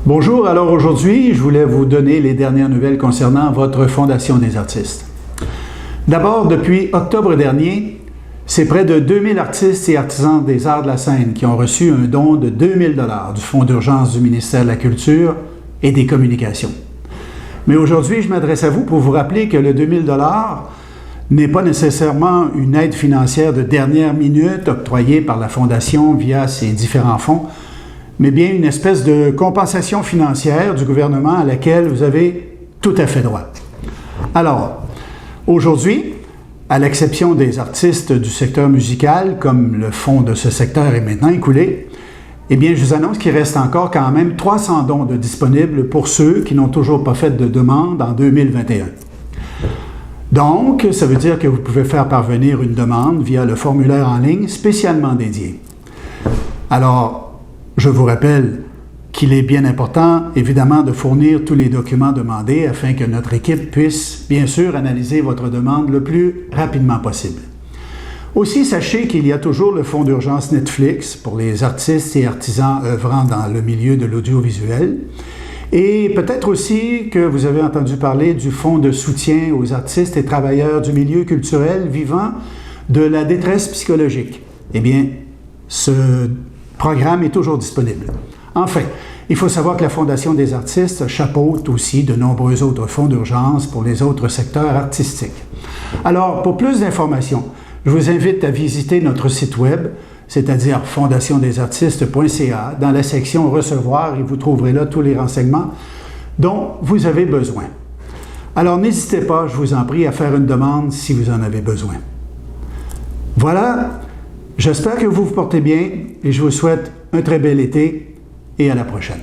Bonjour, alors aujourd'hui, je voulais vous donner les dernières nouvelles concernant votre Fondation des artistes. D'abord, depuis octobre dernier, c'est près de 2000 artistes et artisans des arts de la scène qui ont reçu un don de 2000 $ du Fonds d'urgence du ministère de la Culture et des Communications. Mais aujourd'hui, je m'adresse à vous pour vous rappeler que le 2000 $ n'est pas nécessairement une aide financière de dernière minute octroyée par la Fondation via ses différents fonds, mais bien une espèce de compensation financière du gouvernement à laquelle vous avez tout à fait droit. Alors, aujourd'hui, à l'exception des artistes du secteur musical, comme le fonds de ce secteur est maintenant écoulé, eh bien, je vous annonce qu'il reste encore quand même 300 dons de disponibles pour ceux qui n'ont toujours pas fait de demande en 2021. Donc, ça veut dire que vous pouvez faire parvenir une demande via le formulaire en ligne spécialement dédié. Alors, je vous rappelle qu'il est bien important, évidemment, de fournir tous les documents demandés afin que notre équipe puisse, bien sûr, analyser votre demande le plus rapidement possible. Aussi, sachez qu'il y a toujours le fonds d'urgence Netflix pour les artistes et artisans œuvrant dans le milieu de l'audiovisuel. Et peut-être aussi que vous avez entendu parler du fonds de soutien aux artistes et travailleurs du milieu culturel vivant de la détresse psychologique. Eh bien, ce programme est toujours disponible. Enfin, il faut savoir que la Fondation des artistes chapeaute aussi de nombreux autres fonds d'urgence pour les autres secteurs artistiques. Alors, pour plus d'informations, je vous invite à visiter notre site web, c'est-à-dire fondationdesartistes.ca. Dans la section « Recevoir », et vous trouverez là tous les renseignements dont vous avez besoin. Alors, n'hésitez pas, je vous en prie, à faire une demande si vous en avez besoin. Voilà. J'espère que vous vous portez bien et je vous souhaite un très bel été et à la prochaine.